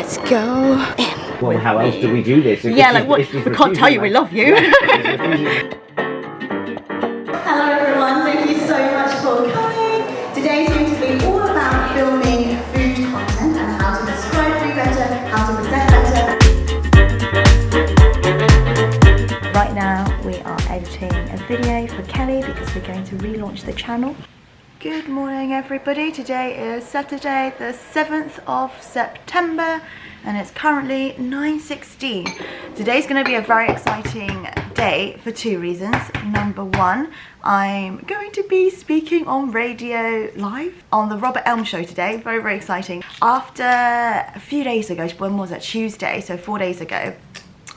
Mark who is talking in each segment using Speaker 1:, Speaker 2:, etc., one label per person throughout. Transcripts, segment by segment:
Speaker 1: Let's go in.
Speaker 2: Well, how else do we do this?
Speaker 1: Yeah, like what? We can't tell you we love you.
Speaker 3: Hello everyone, thank you so much for coming. Today's going to be all about filming food content and how to describe food better, how to present better.
Speaker 1: Right now we are editing a video for Kelly because we're going to relaunch the channel. Good morning everybody, today is Saturday the 7th of September and it's currently 9:16. Today's going to be a very exciting day for two reasons. Number one, I'm going to be speaking on radio live on the Robert Elm show today. Very, very exciting. After a few days ago, when was it? Tuesday, so 4 days ago.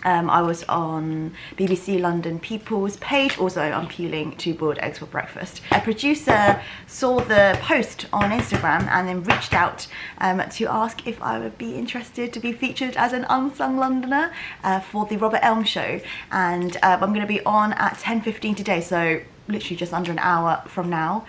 Speaker 1: I was on BBC London People's page, also I'm peeling 2 boiled eggs for breakfast. A producer saw the post on Instagram and then reached out to ask if I would be interested to be featured as an unsung Londoner for the Robert Elm show. And I'm going to be on at 10:15 today, so literally just under an hour from now.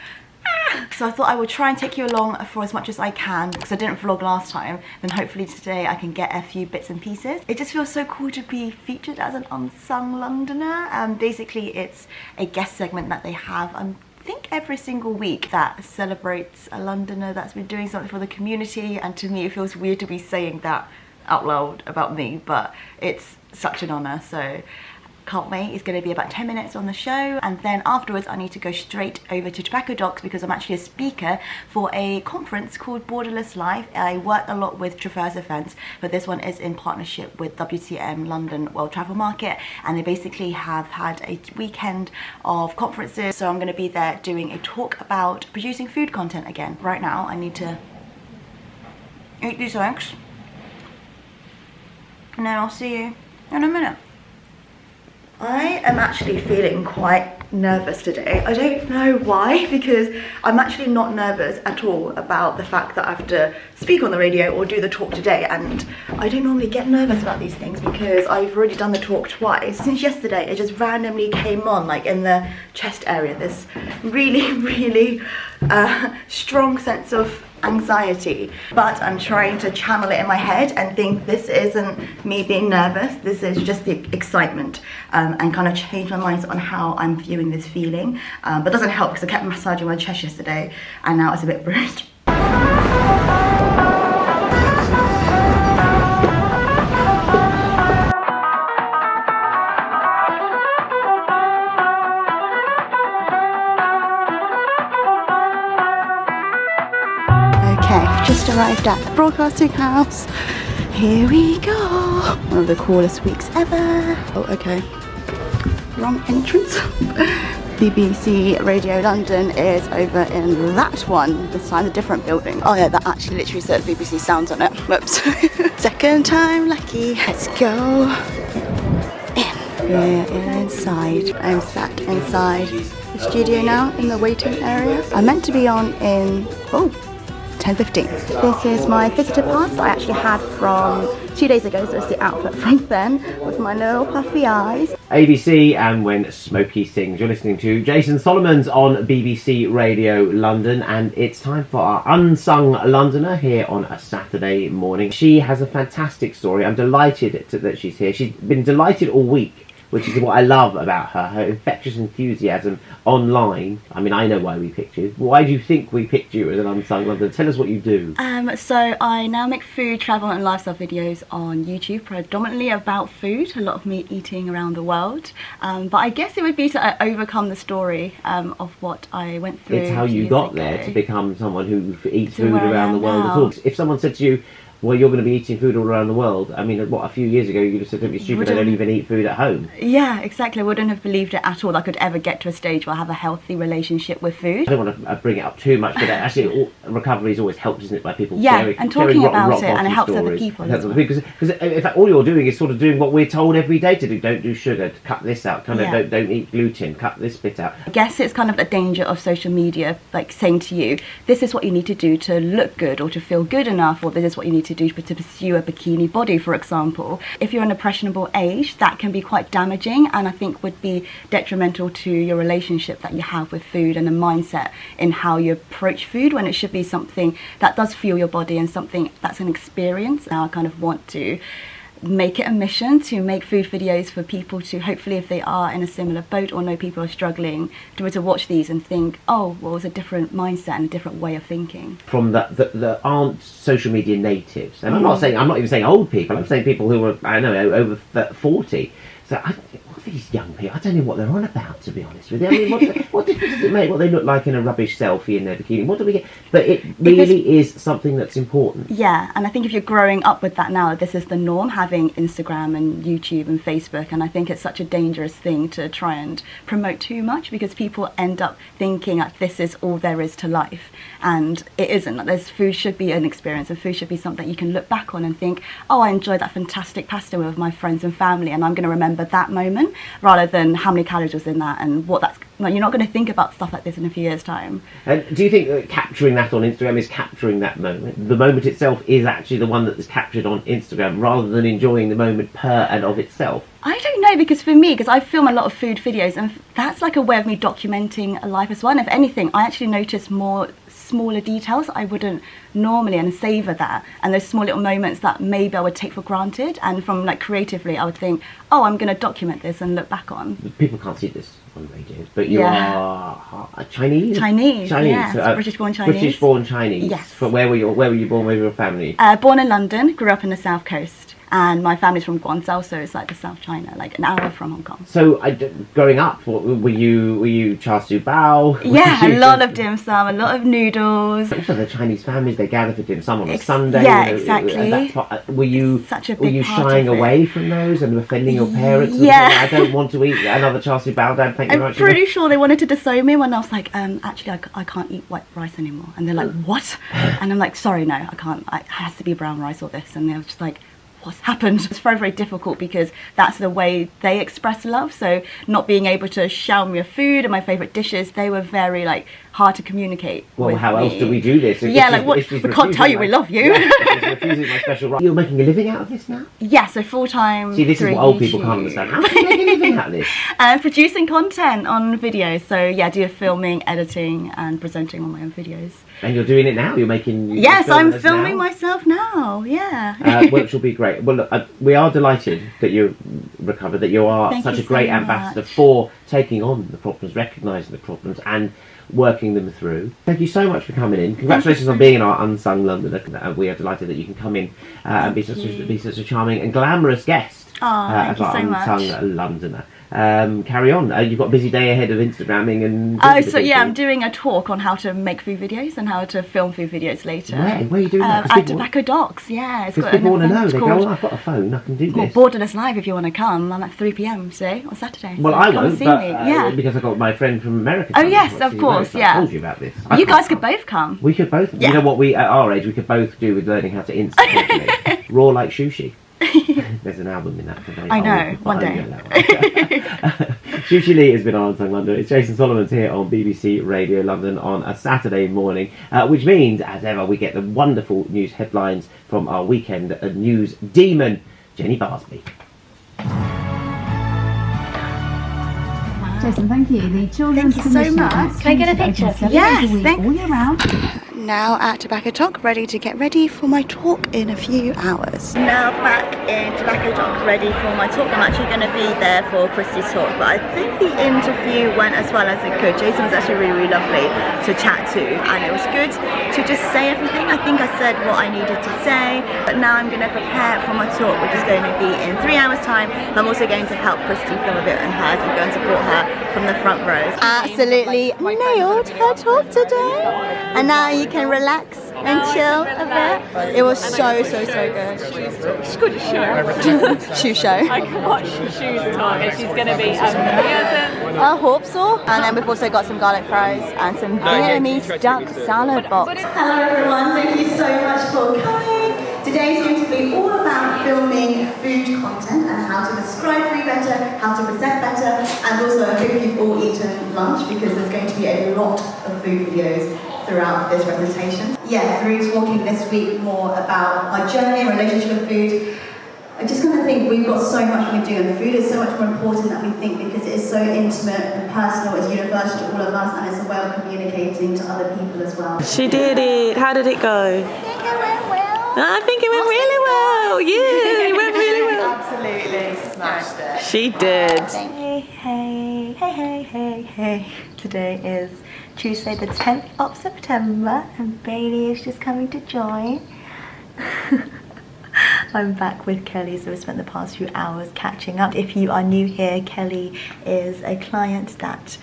Speaker 1: So I thought I would try and take you along for as much as I can because I didn't vlog last time. Then hopefully today I can get a few bits and pieces. It just feels so cool to be featured as an unsung Londoner. Basically it's a guest segment that they have I think every single week that celebrates a Londoner that's been doing something for the community, and to me it feels weird to be saying that out loud about me, but it's such an honour, so can't wait. It's going to be about 10 minutes on the show, and then afterwards I need to go straight over to Tobacco Docks because I'm actually a speaker for a conference called Borderless Live. I work a lot with Traverse events, but this one is in partnership with WTM London World Travel Market, and they basically have had a weekend of conferences, so I'm going to be there doing a talk about producing food content again. Right now I need to eat these eggs and then I'll see you in a minute. I am actually feeling quite nervous today. I don't know why, because I'm actually not nervous at all about the fact that I have to speak on the radio or do the talk today, and I don't normally get nervous about these things because I've already done the talk twice. Since yesterday it just randomly came on, like in the chest area, this really strong sense of anxiety, but I'm trying to channel it in my head and think this isn't me being nervous, this is just the excitement, and kind of change my mind on how I'm viewing this feeling, but it doesn't help because I kept massaging my chest yesterday and now it's a bit bruised. Just arrived at the broadcasting house. Here we go. One of the coolest weeks ever. Oh, okay. Wrong entrance. BBC Radio London is over in that one. This time a different building. Oh yeah, that actually literally says BBC Sounds on it. Whoops. Second time lucky. Let's go in. We're inside. I'm sat inside the studio now in the waiting area. I'm meant to be on in 10:15. This is my visitor pass that I actually had from 2 days ago, so it's the outfit from then with my little puffy eyes.
Speaker 2: ABC and When Smokey Sings. You're listening to Jason Solomon's on BBC Radio London, and it's time for our Unsung Londoner here on a Saturday morning. She has a fantastic story. I'm delighted that she's here. She's been delighted all week, which is what I love about her infectious enthusiasm online. I mean, I know why we picked you. Why do you think we picked you as an unsung Londoner? Tell us what you do.
Speaker 1: So I now make food, travel and lifestyle videos on YouTube, predominantly about food, a lot of me eating around the world. But I guess it would be to overcome the story of what I went through.
Speaker 2: It's how you got there to become someone who eats food around the world at all. If someone said to you, well, you're going to be eating food all around the world. I mean, what, a few years ago you would have said, don't be stupid, I don't even eat food at home.
Speaker 1: Yeah, exactly. I wouldn't have believed it at all. I could ever get to a stage where I have a healthy relationship with food.
Speaker 2: I don't want to bring it up too much, but actually recovery is always helped, isn't it, by people
Speaker 1: and talking about it, and it helps other people as well.
Speaker 2: Because in fact, all you're doing is sort of doing what we're told every day to do. Don't do sugar, cut this out, don't eat gluten, cut this bit out.
Speaker 1: I guess it's kind of the danger of social media, like saying to you, this is what you need to do to look good or to feel good enough, or this is what you need to do to pursue a bikini body, for example. If you're an impressionable age, that can be quite damaging, and I think would be detrimental to your relationship that you have with food and the mindset in how you approach food, when it should be something that does fuel your body and something that's an experience. Now I kind of want to make it a mission to make food videos for people to, hopefully if they are in a similar boat or know people are struggling, to be able to watch these and think, oh, well, it's a different mindset and a different way of thinking.
Speaker 2: From the aren't social media natives, and I'm not even saying old people, I'm saying people who are, I don't know, over 40. So what are these young people? I don't know what they're on about, to be honest with you. I mean, what difference does it make what they look like in a rubbish selfie in their bikini? What do we get? But it really is something that's important.
Speaker 1: Yeah, and I think if you're growing up with that now, this is the norm, having Instagram and YouTube and Facebook, and I think it's such a dangerous thing to try and promote too much, because people end up thinking that this is all there is to life, and it isn't. Like, food should be an experience, and food should be something you can look back on and think, oh, I enjoyed that fantastic pasta with my friends and family, and I'm going to remember that moment, rather than how many calories was in that and what that's like. You're not going to think about stuff like this in a few years' time.
Speaker 2: And do you think that capturing that on Instagram is capturing that moment? The moment itself is actually the one that is captured on Instagram, rather than enjoying the moment per and of itself?
Speaker 1: I don't know, because for me, because I film a lot of food videos, and that's like a way of me documenting a life as well. And if anything, I actually notice more smaller details I wouldn't normally, and savour that, and those small little moments that maybe I would take for granted, and from like creatively I would think, oh, I'm going to document this and look back on.
Speaker 2: People can't see this on radio, but you are Chinese,
Speaker 1: yeah,
Speaker 2: so,
Speaker 1: British-born Chinese.
Speaker 2: British-born Chinese.
Speaker 1: Yes.
Speaker 2: But where were you born with your family?
Speaker 1: Born in London, grew up in the South Coast. And my family's from Guangzhou, so it's like the South China, like an hour from Hong Kong.
Speaker 2: So, growing up, were you char siu bao?
Speaker 1: Yeah, a lot of dim sum, a lot of noodles.
Speaker 2: Also, the Chinese families, they gather for dim sum on a Sunday.
Speaker 1: Yeah, exactly.
Speaker 2: Were you shying away from those and offending your parents?
Speaker 1: Yeah.
Speaker 2: I don't want to eat another char siu bao, Dad. Thank you very much.
Speaker 1: I'm pretty sure they wanted to disown me when I was like, actually, I can't eat white rice anymore. And they're like, what? And I'm like, sorry, no, I can't. It has to be brown rice or this. And they were just like, what's happened? It's very, very difficult, because that's the way they express love. So not being able to show me a food and my favourite dishes, they were very like hard to communicate.
Speaker 2: Well, how else do we do this?
Speaker 1: Yeah, like what? We can't tell you we love you.
Speaker 2: Refusing my special right. You're making a living out of this now?
Speaker 1: Yeah, so full-time.
Speaker 2: See, this is what old people can't understand. How do you make a living out of this?
Speaker 1: Producing content on videos. So yeah, do filming, editing, and presenting on my own videos.
Speaker 2: And you're doing it now? You're making...
Speaker 1: Yes, I'm filming myself now, yeah.
Speaker 2: Which will be great. Well, look, we are delighted that you recovered, that you are such a great ambassador for taking on the problems, recognising the problems, and working them through. Thank you so much for coming in. Congratulations on being our Unsung Londoner. We are delighted that you can come in and be such a charming and glamorous guest
Speaker 1: as our
Speaker 2: Unsung Londoner. Carry on. You've got a busy day ahead of Instagramming and...
Speaker 1: I'm doing a talk on how to make food videos and how to film food videos later.
Speaker 2: Where are you doing that?
Speaker 1: At Tobacco Docks, yeah.
Speaker 2: Because people want to know. They go, I've got a phone, I can do this.
Speaker 1: Borderless Live, if you want to come. I'm at 3 PM today, on Saturday.
Speaker 2: Well,
Speaker 1: so
Speaker 2: I won't, but
Speaker 1: yeah.
Speaker 2: Because I got my friend from America.
Speaker 1: Oh yes, of course, yeah.
Speaker 2: I told you about this.
Speaker 1: You guys could both come.
Speaker 2: We could both.
Speaker 1: Yeah.
Speaker 2: You know what, at our age, we could both do with learning how to instant raw like sushi. There's an album in that.
Speaker 1: I know, one day.
Speaker 2: Shushi Lee has been on Unsung London. It's Jason Solomon's here on BBC Radio London on a Saturday morning, which means, as ever, we get the wonderful news headlines from our weekend news demon, Jenny Barsby.
Speaker 4: Jason, thank you. The Children's
Speaker 1: Thank you so much.
Speaker 4: Can I get a picture?
Speaker 1: Yes, thank
Speaker 4: all year round.
Speaker 1: Now at Tobacco Talk, ready to get ready for my talk in a few hours. Now back in Tobacco Talk, ready for my talk. I'm actually going to be there for Christy's talk, but I think the interview went as well as it could. Jason was actually really, really lovely to chat to, and it was good to just say everything. I think I said what I needed to say, but now I'm going to prepare for my talk, which is going to be in 3 hours' time. I'm also going to help Christy film a bit on hers and go and support her from the front rows. Absolutely nailed her talk today, and now you can relax and chill a bit. It was so good.
Speaker 5: She's good at show.
Speaker 1: Shoe show.
Speaker 5: I can watch Shoe's talk and she's going to be amazing.
Speaker 1: I hope so. And then we've also got some garlic fries and some Vietnamese duck salad box.
Speaker 3: Hello everyone, thank you so much for coming. Today's going to be all about filming food content and how to describe food better, how to present better, and also I hope you've all eaten lunch, because there's going to be a lot of food videos throughout this presentation. Yeah, through talking this week more about our journey and relationship with food, I just kind of think we've got so much we can do, and food is so much more important than we think because it is so intimate and personal, it's universal to all of us, and it's a way of communicating to other people as well.
Speaker 4: She did it. How did it go?
Speaker 1: I think it went well.
Speaker 4: I think it went really well. Yeah, it went really well.
Speaker 5: Absolutely smashed it.
Speaker 4: She did.
Speaker 1: Hey. Today is Tuesday the 10th of September and Bailey is just coming to join. I'm back with Kelly, so we spent the past few hours catching up. If you are new here, Kelly is a client that,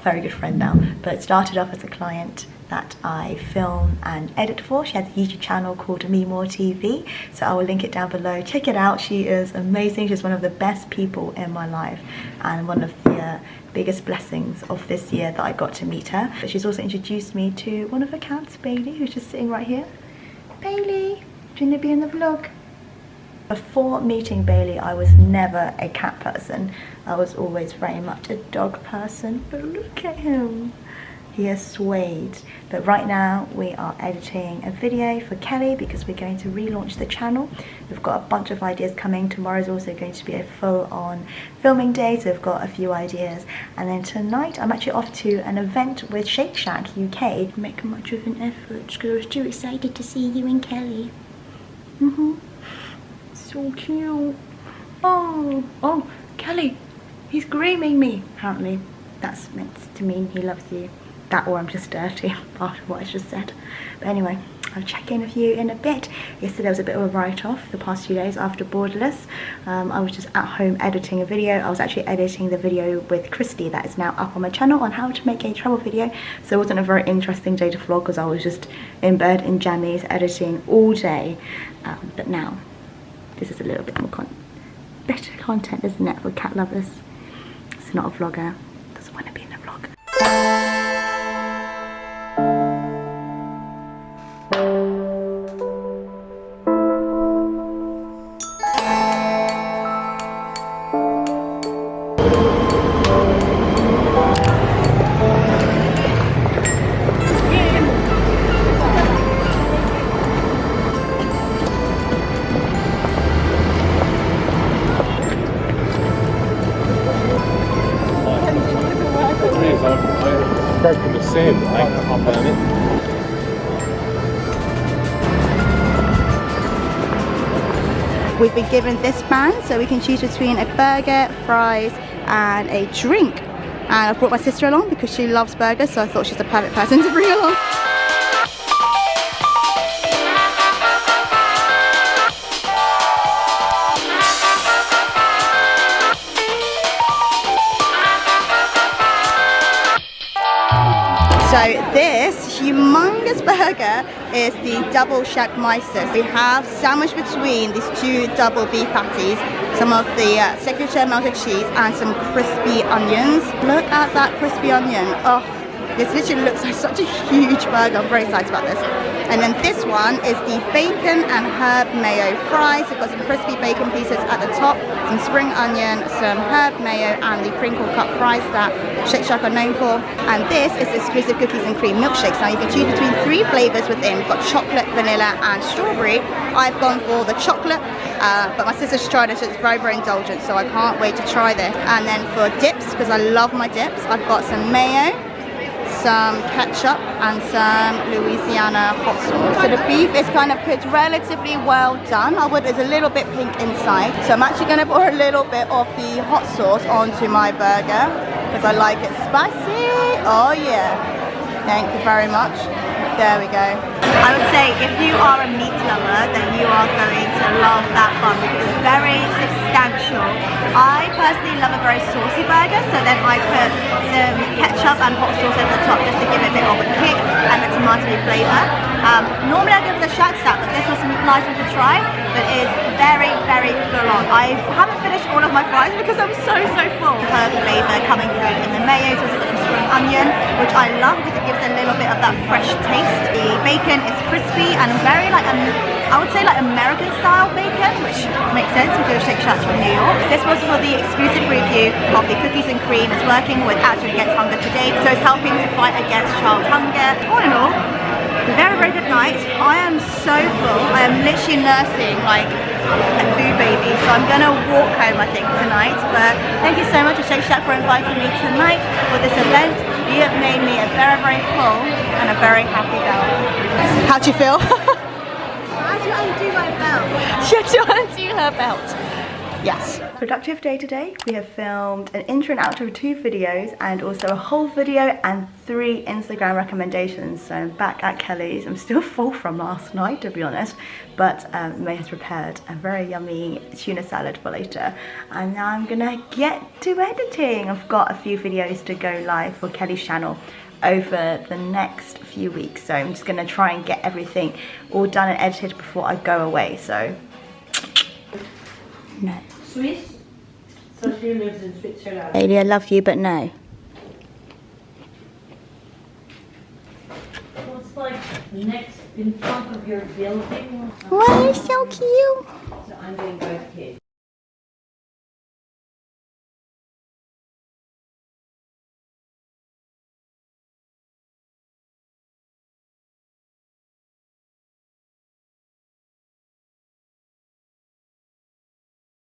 Speaker 1: very good friend now, but started off as a client that I film and edit for. She has a YouTube channel called MeMore TV, so I will link it down below. Check it out. She is amazing. She's one of the best people in my life and one of the biggest blessings of this year that I got to meet her. But she's also introduced me to one of her cats, Bailey, who's just sitting right here. Bailey, do you want to be in the vlog? Before meeting Bailey, I was never a cat person. I was always very much a dog person, but look at him. He has swayed. But right now we are editing a video for Kelly because we're going to relaunch the channel. We've got a bunch of ideas coming. Tomorrow's also going to be a full-on filming day, so we've got a few ideas. And then tonight I'm actually off to an event with Shake Shack UK. Make much of an effort because I was too excited to see you and Kelly. So cute. Oh, Kelly, he's grooming me. Apparently that's meant to mean he loves you. That, or I'm just dirty after what I just said. But anyway, I'll check in with you in a bit. Yesterday was a bit of a write-off the past few days after Borderless. I was just at home editing a video. I was actually editing the video with Christy that is now up on my channel on how to make a travel video. So it wasn't a very interesting day to vlog because I was just in bed in jammies editing all day. But now, this is a little bit more better content, isn't it, for cat lovers? It's not a vlogger, doesn't want to be in a vlog.
Speaker 6: Broken the sin, I can't burn it.
Speaker 3: We've been given this band, so we can choose between a burger, fries, and a drink. And I've brought my sister along because she loves burgers, so I thought she's the perfect person to bring along. So this humongous burger is the double shack meister. We have sandwiched between these two double beef patties, some of the signature melted cheese and some crispy onions. Look at that crispy onion. Oh, this literally looks like such a huge burger. I'm very excited about this. And then this one is the bacon and herb mayo fries. We've got some crispy bacon pieces at the top, some spring onion, some herb mayo, and the crinkle cut fries that Shake Shack are known for. And this is exclusive cookies and cream milkshakes. Now you can choose between 3 flavors within. We've got chocolate, vanilla, and strawberry. I've gone for the chocolate, but my sister's tried it, so it's very, very indulgent. So I can't wait to try this. And then for dips, because I love my dips, I've got some mayo, some ketchup, and some Louisiana hot sauce. So the beef is kind of cooked relatively well done. It's a little bit pink inside. So I'm actually going to pour a little bit of the hot sauce onto my burger because I like it spicy. Oh yeah. Thank you very much. There we go. I would say if you are a meat lover, then you are going to love that bun because it's very substantial. I personally love a very saucy burger, so then I put some ketchup and hot sauce over the top just to give it a bit of a kick and the tomatoey flavour. Normally I go for the shack stack, but this was a nice one to try, but it is very, very full on. I haven't finished all of my fries because I'm so full. The herb flavour coming through in the mayo, so it's got the spring onion, which I love because it gives a little bit of that fresh taste. The bacon is crispy and very like a I would say like American style bacon, which makes sense because Shake Shack's from New York. This was for the exclusive review of the cookies and cream. It's working with Action Against Hunger today, so it's helping to fight against child hunger. All in all, very, very good night. I am so full. I am literally nursing like a food baby, so I'm gonna walk home I think tonight. But thank you so much to Shake Shack for inviting me tonight for this event. You have made me a very, very full and a very happy girl. How'd you feel? How do you undo my belt? How do you undo her belt? Yes.
Speaker 1: Productive day today. We have filmed an intro and outro of 2 videos and also a whole video and 3 Instagram recommendations. So I'm back at Kelly's. I'm still full from last night, to be honest, but May has prepared a very yummy tuna salad for later, and now I'm gonna get to editing. I've got a few videos to go live for Kelly's channel over the next few weeks, so I'm just gonna try and get everything all done and edited before I go away. So no.
Speaker 7: Swiss, so she lives in Switzerland.
Speaker 3: Bailey, I love you, but no.
Speaker 7: What's like next in front of your building?
Speaker 3: Wow, you're so cute.
Speaker 7: So I'm doing both kids.